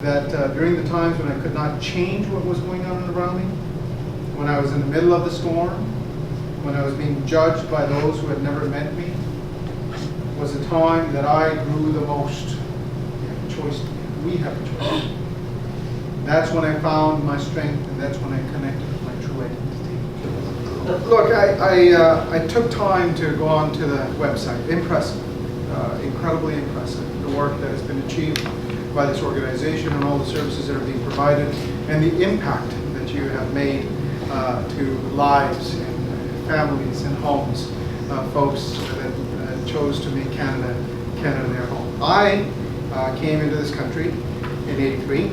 That during the times when I could not change what was going on around me, when I was in the middle of the storm, when I was being judged by those who had never met me, was a time that I grew the most. We have a choice. We have a choice. That's when I found my strength, and that's when I connected with my true identity. Look, I took time to go on to the website. Impressive, incredibly impressive, the work that has been achieved by this organization and all the services that are being provided, and the impact that you have made to lives and families and homes, folks that chose to make Canada their home. I came into this country in '83,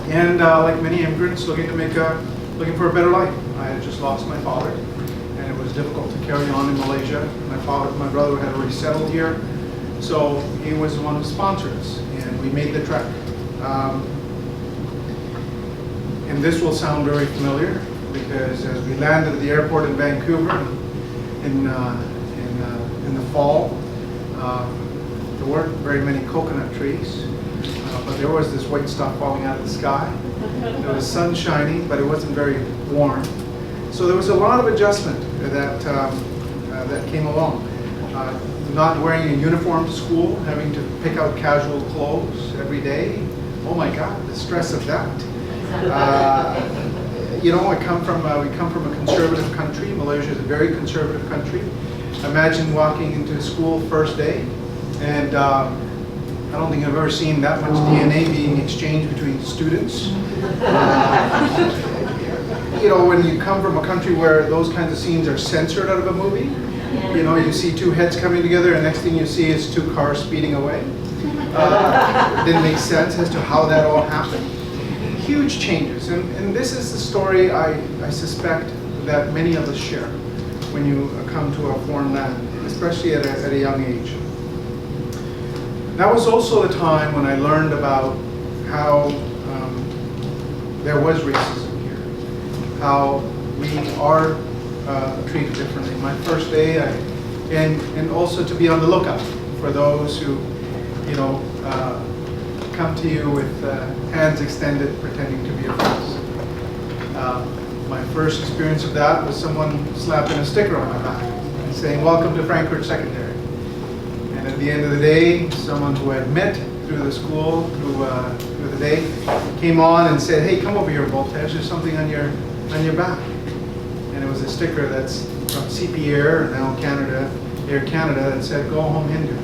and like many immigrants, looking for a better life. I had just lost my father, and it was difficult to carry on in Malaysia. My brother had already settled here, so he was the one who sponsored us, and we made the trek. And this will sound very familiar, because as we landed at the airport in Vancouver in the fall, there weren't very many coconut trees, but there was this white stuff falling out of the sky. There was sun shining, but it wasn't very warm. So there was a lot of adjustment that came along. Not wearing a uniform to school, having to pick out casual clothes every day. Oh my God, the stress of that. You know, we come from a conservative country. Malaysia is a very conservative country. Imagine walking into school first day, and I don't think I've ever seen that much DNA being exchanged between students. You know, when you come from a country where those kinds of scenes are censored out of a movie, you know, you see two heads coming together, and next thing you see is two cars speeding away. It didn't make sense as to how that all happened. Huge changes, and this is the story I suspect that many of us share when you come to a foreign land, especially at a young age. That was also the time when I learned about how there was racism here, how we are treated differently. My first day, and also to be on the lookout for those who, you know, come to you with hands extended, pretending to be your friends. My first experience of that was someone slapping a sticker on my back, saying, "Welcome to Frankfurt Secondary." And at the end of the day, someone who had met through the school, through the day, came on and said, "Hey, come over here, Baltej. There's something on your back." And it was a sticker that's from CP Air, now Air Canada, that said, "Go home Hindu."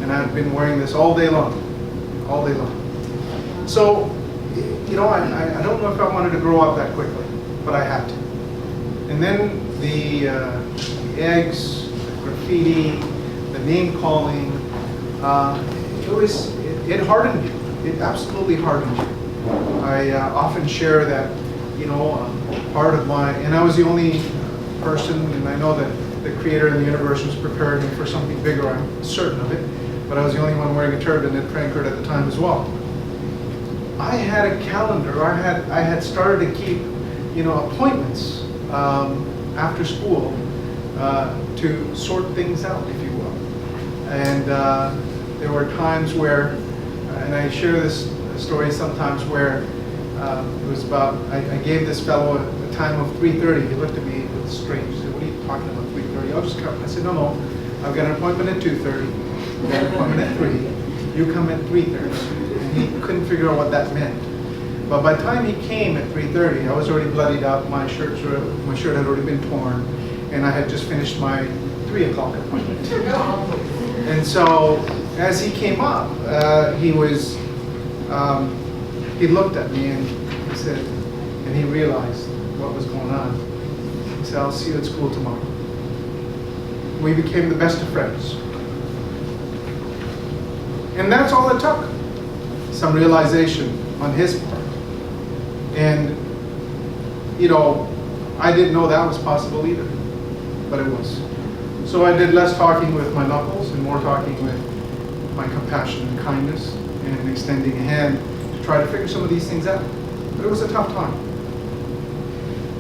And I've been wearing this all day long. So, you know, I don't know if I wanted to grow up that quickly, but I had to. And then the eggs, the graffiti, the name calling, it hardened you. It absolutely hardened you. I often share that, you know, part of and I was the only person, and I know that the Creator in the universe was preparing me for something bigger, I'm certain of it, but I was the only one wearing a turban at Frankfurt at the time as well. I had a calendar. I had started to keep, you know, appointments after school to sort things out, if you will. And there were times where, and I share this story sometimes, where it was about, I gave this fellow a time of 3:30. He looked at me, it was strange. He said, "What are you talking about, 3:30? I'll just come." I said, "No, I've got an appointment at 2:30. I've got an appointment at 3. You come at 3:30. And he couldn't figure out what that meant. But by the time he came at 3:30, I was already bloodied up. My shirt had already been torn, and I had just finished my 3 o'clock appointment. And so, as he came up, he looked at me and he said, and he realized what was going on. He said, "I'll see you at school tomorrow." We became the best of friends. And that's all it took. Some realization on his part. And, you know, I didn't know that was possible either, but it was. So I did less talking with my knuckles and more talking with my compassion and kindness and extending a hand to try to figure some of these things out. But it was a tough time.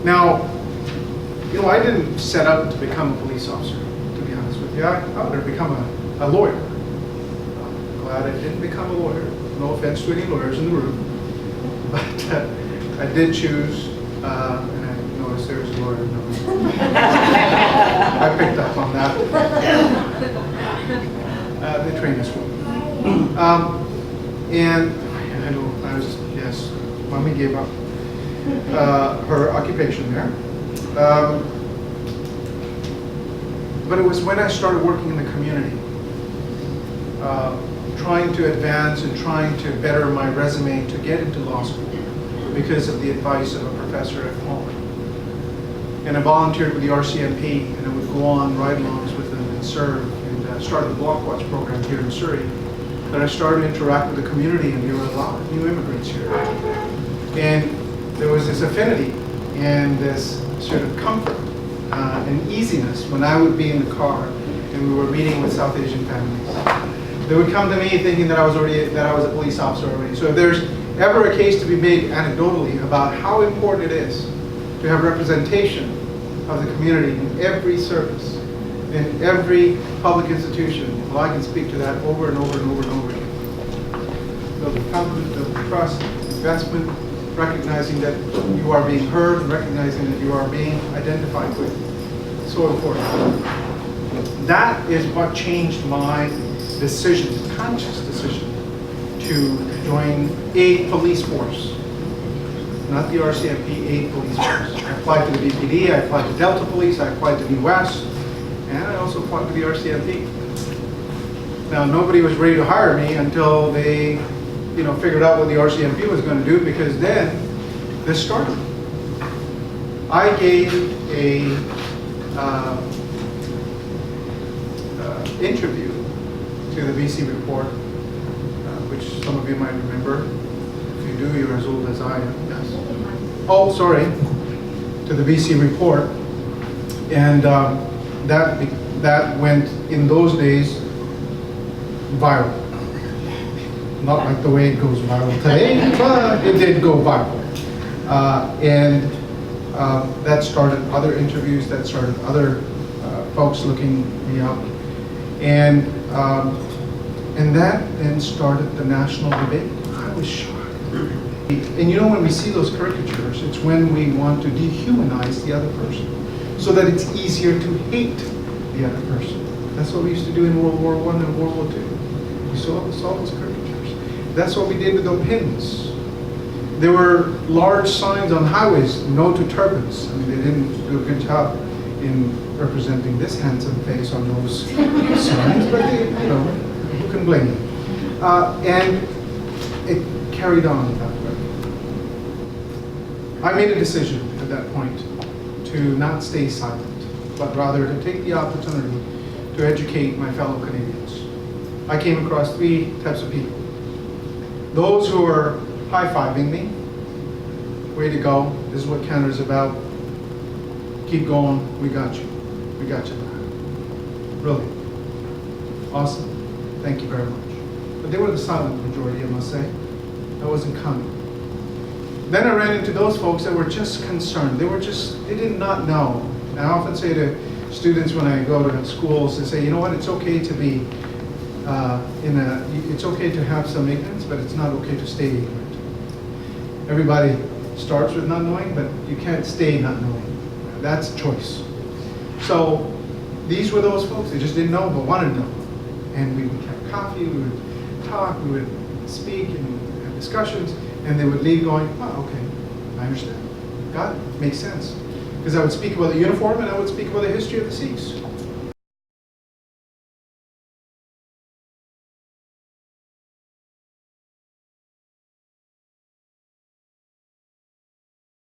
Now, you know, I didn't set out to become a police officer, to be honest with you. I wanted to become a lawyer. Glad I didn't become a lawyer. No offense to any lawyers in the room, but I did choose, and I noticed there's a lawyer. No. I picked up on that. They train us well. And I know I was, yes, Mommy gave up her occupation there. But it was when I started working in the community, trying to advance and trying to better my resume to get into law school because of the advice of a professor at home. And I volunteered with the RCMP, and I would go on ride-alongs with them and serve, and started the Block Watch program here in Surrey. But I started to interact with the community, and there were a lot of new immigrants here. And there was this affinity and this sort of comfort and easiness when I would be in the car and we were meeting with South Asian families. They would come to me thinking that I was a police officer already. So if there's ever a case to be made anecdotally about how important it is to have representation of the community in every service, in every public institution, well, I can speak to that over and over and over and over again. Build confidence, build trust, investment, recognizing that you are being heard, recognizing that you are being identified with. So important. That is what changed my decision, conscious decision, to join a police force. Not the RCMP, a police force. I applied to the BPD, I applied to Delta Police, I applied to the West, and I also applied to the RCMP. Now, nobody was ready to hire me until they figured out what the RCMP was going to do, because then this started. I gave a interview to the BC Report, which some of you might remember. If you do, you're as old as I am. Yes. Oh, sorry. To the BC Report, and that went in those days viral. Not like the way it goes viral today, but it did go viral. And that started other interviews, that started other folks looking me up. And that then started the national debate. I was shocked. And when we see those caricatures, it's when we want to dehumanize the other person so that it's easier to hate the other person. That's what we used to do in World War I and World War II. We saw those caricatures. That's what we did with the pins. There were large signs on highways, no to turbans. I mean, they didn't do a good job in representing this handsome face on those signs, but who can blame them? And it carried on that way. I made a decision at that point to not stay silent, but rather to take the opportunity to educate my fellow Canadians. I came across three types of people. Those who are high-fiving me, way to go, this is what Canada's about, keep going, we got you back. Really, awesome, thank you very much. But they were the silent majority, I must say. That wasn't coming. Then I ran into those folks that were just concerned. They did not know. And I often say to students when I go to schools, they say, you know what, it's okay to be it's okay to have some ignorance, but it's not okay to stay ignorant. Everybody starts with not knowing, but you can't stay not knowing. That's a choice. So these were those folks. They just didn't know, but wanted to know. And we would have coffee, we would talk, we would speak and have discussions, and they would leave going, oh, okay, I understand. Got it, makes sense. Because I would speak about the uniform and I would speak about the history of the Sikhs.